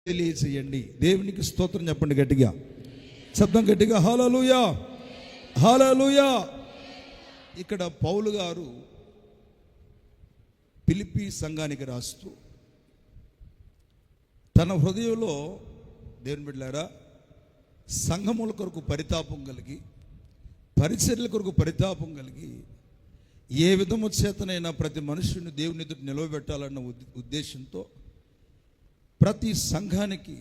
తెలియజేయండి. దేవునికి స్తోత్రం చెప్పండి గట్టిగా, శబ్దం గట్టిగా. హల్లెలూయా, హల్లెలూయా. ఇక్కడ పౌలు గారు ఫిలిప్పీ సంఘానికి రాస్తూ తన హృదయంలో దేవుని బిడ్డలారా సంఘముల కొరకు పరితాపం కలిగి, పరిచర్యల కొరకు పరితాపం కలిగి, ఏ విధము చేతనైనా ప్రతి మనుషుని దేవుని ఎదుట నిలవబెట్టాలన్న ఉద్దేశంతో ప్రతి సంఘానికి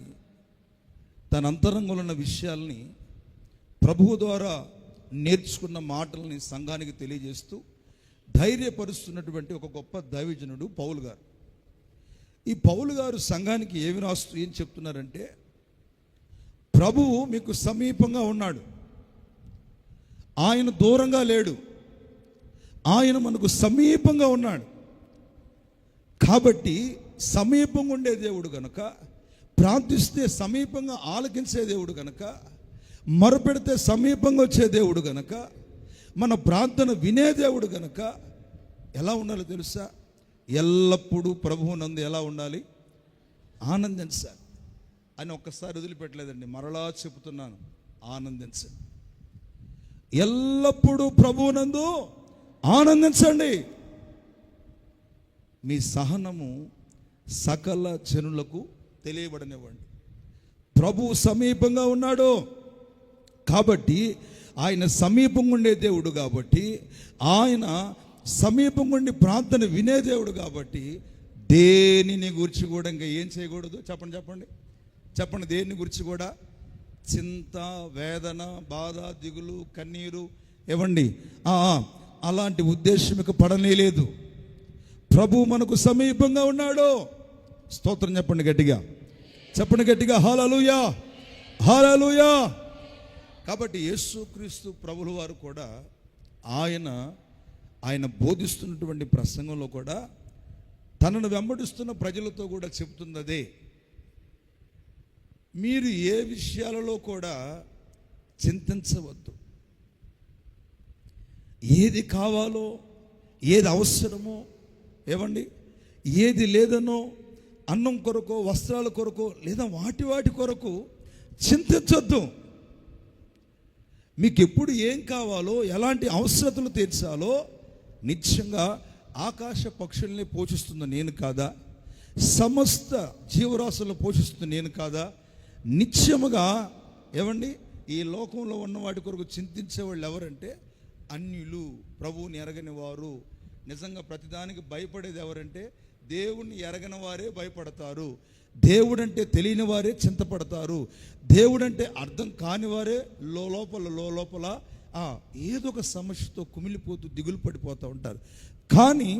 తన అంతరంగంలో ఉన్న విషయాల్ని ప్రభువు ద్వారా నేర్చుకున్న మాటల్ని సంఘానికి తెలియజేస్తూ ధైర్యపరుస్తున్నటువంటి ఒక గొప్ప దైవజనుడు పౌలు గారు. ఈ పౌలు గారు సంఘానికి ఏం చెప్తున్నారంటే, ప్రభువు మీకు సమీపంగా ఉన్నాడు, ఆయన దూరంగా లేడు, ఆయన మనకు సమీపంగా ఉన్నాడు. కాబట్టి సమీపంగా ఉండే దేవుడు గనుక, ప్రార్థిస్తే సమీపంగా ఆలకించే దేవుడు గనుక, మొరపెడితే సమీపంగా వచ్చే దేవుడు గనుక, మన ప్రార్థన వినే దేవుడు గనుక ఎలా ఉండాలో తెలుసా? ఎల్లప్పుడూ ప్రభువునందు ఎలా ఉండాలి? ఆనందించాలి అని ఒక్కసారి వదిలిపెట్టలేదండి, మరలా చెబుతున్నాను, ఆనందించండి. ఎల్లప్పుడూ ప్రభువునందు ఆనందించండి. మీ సహనము సకల జనులకు తెలియబడనివ్వండి. ప్రభువు సమీపంగా ఉన్నాడు కాబట్టి, ఆయన సమీపంగా ఉండే దేవుడు కాబట్టి, ఆయన సమీపంగా ఉండి ప్రార్థన వినే దేవుడు కాబట్టి, దేనిని గురించి కూడా ఇంకా ఏం చేయకూడదు? చెప్పండి దేని గురించి కూడా చింత, వేదన, బాధ, దిగులు, కన్నీరు ఏవండి అలాంటి ఉద్దేశం ఇక పడనేలేదు. ప్రభు మనకు సమీపంగా ఉన్నాడు. స్తోత్రం చెప్పండి గట్టిగా, హల్లెలూయా, హల్లెలూయా. కాబట్టి యేసుక్రీస్తు ప్రభుల వారు కూడా ఆయన బోధిస్తున్నటువంటి ప్రసంగంలో కూడా తనను వెంబడిస్తున్న ప్రజలతో కూడా చెప్తున్నదే, మీరు ఏ విషయాలలో కూడా చింతించవద్దు. ఏది కావాలో, ఏది అవసరమో, ఏమండి, ఏది లేదనో, అన్నం కొరకు, వస్త్రాల కొరకు, లేదా వాటి కొరకు చింతించొద్దు. మీకు ఎప్పుడు ఏం కావాలో, ఎలాంటి అవసరతలు తీర్చాలో నిత్యంగా ఆకాశ పక్షుల్ని పోషిస్తున్న నేను కాదా? సమస్త జీవరాశులను పోషిస్తున్న నేను కాదా? నిత్యముగా ఏమండి ఈ లోకంలో ఉన్న వాటి కొరకు చింతించే వాళ్ళు ఎవరంటే అన్యులు, ప్రభువుని ఎరగని వారు. నిజంగా ప్రతిదానికి భయపడేది ఎవరంటే దేవుణ్ణి ఎరగని వారే భయపడతారు. దేవుడంటే తెలియని వారే చింతపడతారు. దేవుడంటే అర్థం కాని వారే లోపల ఏదో ఒక సమస్యతో కుమిలిపోతూ దిగులు పడిపోతూ ఉంటారు. కానీ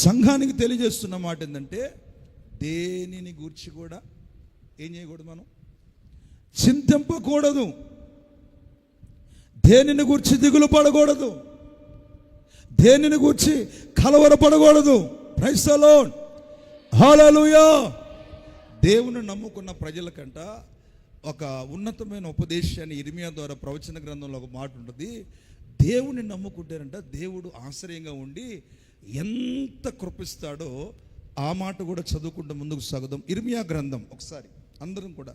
సంఘానికి తెలియజేస్తున్న మాట ఏంటంటే, దేనిని గూర్చి కూడా ఏం చేయకూడదు? మనం చింతింపకూడదు, దేనిని గూర్చి దిగులు పడకూడదు, దేనిని గూర్చి కలవరపడకూడదు. ప్రైజ్ ది లార్డ్, హల్లెలూయా. దేవుని నమ్ముకున్న ప్రజలకంట ఒక ఉన్నతమైన ఉపదేశాన్ని ఇర్మియా ద్వారా ప్రవచన గ్రంథంలో ఒక మాట ఉంటుంది. దేవుని నమ్ముకుంటారంట దేవుడు ఆశ్రయంగా ఉండి ఎంత కృపిస్తాడో ఆ మాట కూడా చదువుకుంటూ ముందుకు సాగుదాం. ఇర్మియా గ్రంథం ఒకసారి అందరం కూడా,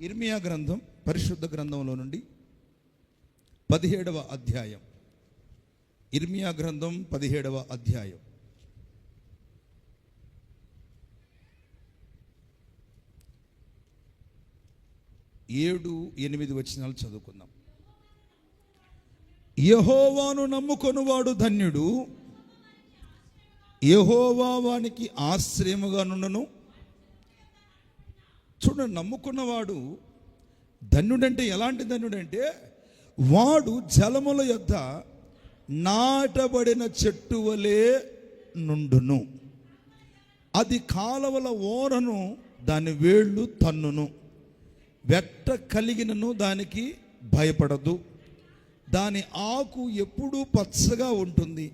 ఇర్మియా గ్రంథం పరిశుద్ధ గ్రంథంలో నుండి 17వ అధ్యాయం, ఇర్మియా గ్రంథం 17వ అధ్యాయం 7-8 వచనాలు చదువుకుందాం. యెహోవాను నమ్ముకొనువాడు ధన్యుడు, యెహోవా వానికి ఆశ్రయముగా నుండును. చూడండి, నమ్ముకున్నవాడు ధన్యుడంటే ఎలాంటి ధన్యుడంటే, వాడు జలముల యొద్ద నాటబడిన చెట్టు వలె నుండును, అది కాలవల ఓరను దాని వేళ్ళు తన్నును, వెట్ట కలిగినను దానికి భయపడదు, దాని ఆకు ఎప్పుడూ పచ్చగా ఉంటుంది,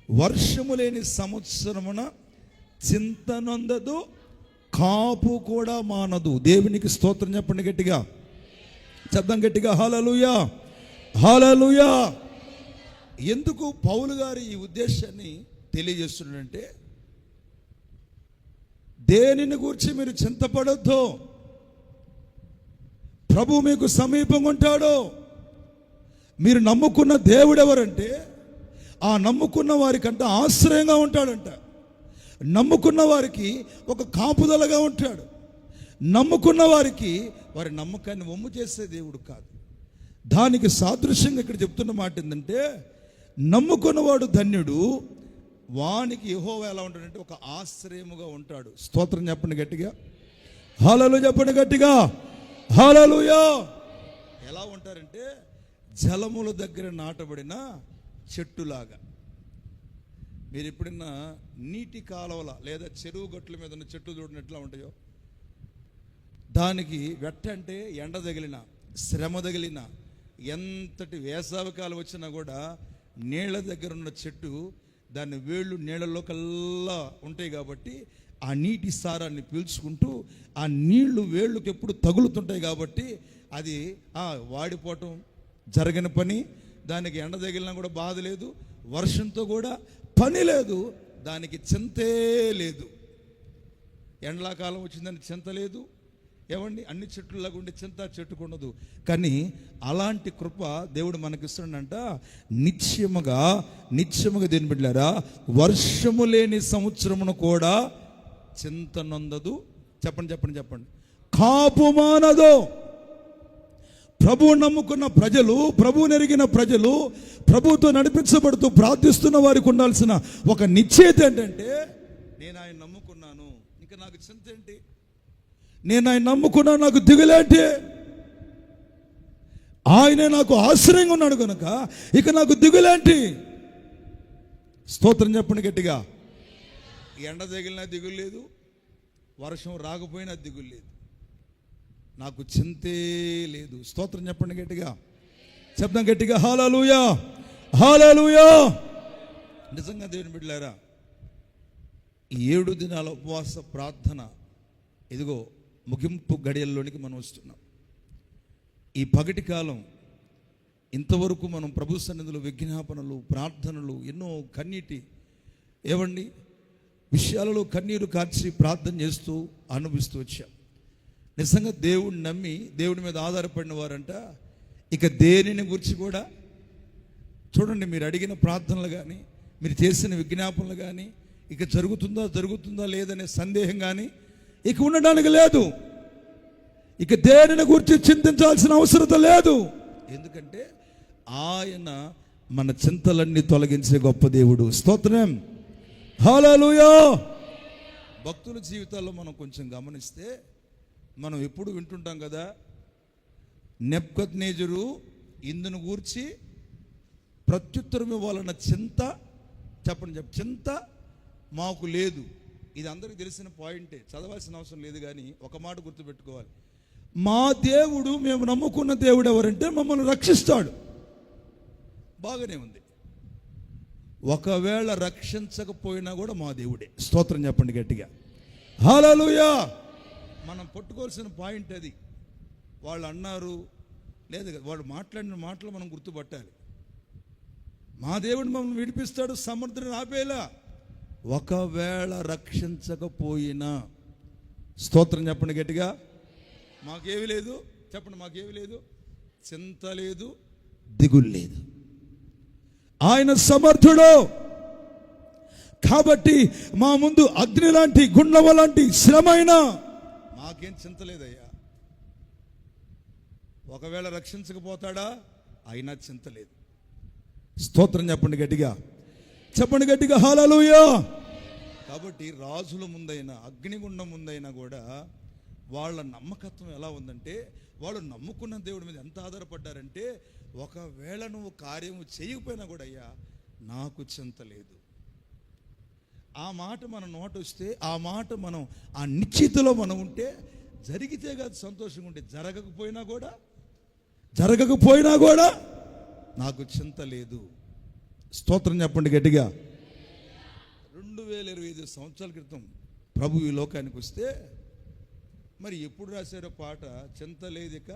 వర్షము లేని సంవత్సరమున చింతనొందదు, కాపు కూడా మానదు. దేవునికి స్తోత్రం చెప్పండి గట్టిగా, శబ్దం గట్టిగా, హల్లెలూయా, హల్లెలూయా. ఎందుకు పౌలు గారు ఈ ఉద్దేశాన్ని తెలియజేస్తున్నాడంటే, దేనిని గురించి మీరు చింతపడొద్దు. ప్రభు మీకు సమీపంగా ఉంటాడు. మీరు నమ్ముకున్న దేవుడు ఎవరంటే ఆ నమ్ముకున్న వారికంటే ఆశ్రయంగా ఉంటాడంట. నమ్ముకున్న వారికి ఒక కాపుదలగా ఉంటాడు. నమ్ముకున్న వారికి వారి నమ్మకాన్ని వమ్ము చేసే దేవుడు కాదు. దానికి సాదృశ్యంగా ఇక్కడ చెప్తున్న మాట ఏంటంటే, నమ్ముకున్నవాడు ధన్యుడు, వానికి యెహోవా ఎలా ఉంటాడంటే ఒక ఆశ్రయముగా ఉంటాడు. స్తోత్రం చెప్పండి గట్టిగా, హల్లెలూయా చెప్పండి గట్టిగా, హల్లెలూయా. ఎలా ఉంటారంటే జలముల దగ్గర నాటబడిన చెట్టులాగా. మీరు ఎప్పుడన్నా నీటి కాలువల లేదా చెరువు గట్ల మీద ఉన్న చెట్లు చూడడం ఎట్లా ఉంటాయో, దానికి వెట్ట అంటే ఎండ తగిలిన, శ్రమ తగిలిన, ఎంతటి వేసవికాలం వచ్చినా కూడా నీళ్ల దగ్గర ఉన్న చెట్టు దాని వేళ్ళు నీళ్ళలో కల్లా ఉంటాయి కాబట్టి ఆ నీటి సారాన్ని పీల్చుకుంటూ ఆ నీళ్లు వేళ్ళకి ఎప్పుడు తగులుతుంటాయి కాబట్టి అది వాడిపోవటం జరగని పని. దానికి ఎండ తగిలినా కూడా బాధ లేదు, వర్షంతో కూడా పని లేదు, దానికి చింతే లేదు. ఎండాకాలం వచ్చిందని చింత లేదు, ఏమండి అన్ని చెట్లలాగా ఉండే చింత చెట్టుకుండదు. కానీ అలాంటి కృప దేవుడు మనకిస్తాడంట. నిత్యముగా దేని బిడ్డలారా, వర్షము లేని సంవత్సరమును కూడా చింత నొందదు. చెప్పండి, కాపు మానదు. ప్రభువు నమ్ముకున్న ప్రజలు, ప్రభువు నెరిగిన ప్రజలు, ప్రభువుతో నడిపించబడుతూ ప్రార్థిస్తున్న వారికి ఉండాల్సిన ఒక నిశ్చయిత ఏంటంటే, నేను ఆయన నమ్ముకున్నాను, ఇంకా నాకు చింత ఏంటి? నేను ఆయన నమ్ముకున్నా, నాకు దిగులేంటి? ఆయనే నాకు ఆశ్రయంగా ఉన్నాడు కనుక ఇక నాకు దిగులేంటి? స్తోత్రం చెప్పండి గట్టిగా. ఎండ తగిలినా దిగులు లేదు, వర్షం రాకపోయినా దిగులు లేదు, నాకు చింతే లేదు. స్తోత్రం చెప్పండి గట్టిగా, చెప్తాం గట్టిగా, హల్లెలూయా, హల్లెలూయా. నిజంగా దేవుని బిడ్డలారా, ఈ 7 దినాల ఉపవాస ప్రార్థన ఇదిగో ముగింపు గడియల్లోనికి మనం వస్తున్నాం. ఈ పగటి కాలం ఇంతవరకు మనం ప్రభు సన్నిధిలో విజ్ఞాపనలు, ప్రార్థనలు, ఎన్నో కన్నీటి విషయాలలో కన్నీరు కార్చి ప్రార్థన చేస్తూ అనుభవిస్తూ వచ్చాం. నిజంగా దేవుడిని నమ్మి దేవుడి మీద ఆధారపడిన వారంట ఇక దేనిని గురించి కూడా చూడండి, మీరు అడిగిన ప్రార్థనలు కానీ, మీరు చేసిన విజ్ఞాపనలు కానీ ఇక జరుగుతుందా లేదనే సందేహం కానీ ఇక ఉండడానికి లేదు. ఇక దేనిని గురించి చింతించాల్సిన అవసరం లేదు. ఎందుకంటే ఆయన మన చింతలన్నీ తొలగించే గొప్ప దేవుడు. స్తోత్రం, హల్లెలూయా. భక్తుల జీవితాల్లో మనం కొంచెం గమనిస్తే మనం ఎప్పుడు వింటుంటాం కదా, నెబుకద్నెజరు ఇందును గూర్చి ప్రత్యుత్తరం ఇవ్వాలన్న చింత, చింత మాకు లేదు. ఇది అందరికీ తెలిసిన పాయింటే, చదవాల్సిన అవసరం లేదు. కానీ ఒక మాట గుర్తుపెట్టుకోవాలి, మా దేవుడు, మేము నమ్ముకున్న దేవుడు ఎవరంటే మమ్మల్ని రక్షిస్తాడు. బాగానే ఉంది. ఒకవేళ రక్షించకపోయినా కూడా మా దేవుడే. స్తోత్రం చెప్పండి గట్టిగా, హల్లెలూయా. మనం పట్టుకోవాల్సిన పాయింట్ అది. వాళ్ళు అన్నారు లేదు, వాళ్ళు మాట్లాడిన మాటలు మనం గుర్తుపట్టాలి. మా దేవుడు మమ్మల్ని విడిపిస్తాడు, సముద్రం ఆపేలా. ఒకవేళ రక్షించకపోయినా, స్తోత్రం చెప్పండి గట్టిగా, మాకేవి లేదు. చెప్పండి, మాకేవి లేదు, చింత లేదు, దిగులు లేదు. ఆయన సమర్థుడు కాబట్టి మా ముందు అగ్ని లాంటి, గుండవ లాంటి శ్రమైనా మాకేం చింత లేదయ్యా. ఒకవేళ రక్షించకపోతాడా, అయినా చింత లేదు. స్తోత్రం చెప్పండి గట్టిగా, హల్లెలూయా. కాబట్టి రాజుల ముందైనా, అగ్నిగుండం ముందైనా కూడా వాళ్ళ నమ్మకత్వం ఎలా ఉందంటే, వాళ్ళు నమ్ముకున్న దేవుడి మీద ఎంత ఆధారపడ్డారంటే, ఒకవేళ నువ్వు కార్యము చేయకపోయినా కూడా అయ్యా నాకు చింత లేదు. ఆ మాట మన నోట వస్తే, ఆ మాట మనం ఆ నిశ్చితలో మనం ఉంటే, జరిగితే కాదు సంతోషంగా ఉంటే, జరగకపోయినా కూడా నాకు చింత లేదు. స్తోత్రం చెప్పండి గట్టిగా. 2025 సంవత్సరాల క్రితం ప్రభు ఈ లోకానికి వస్తే మరి ఎప్పుడు రాశారో పాట, చింత లేదిక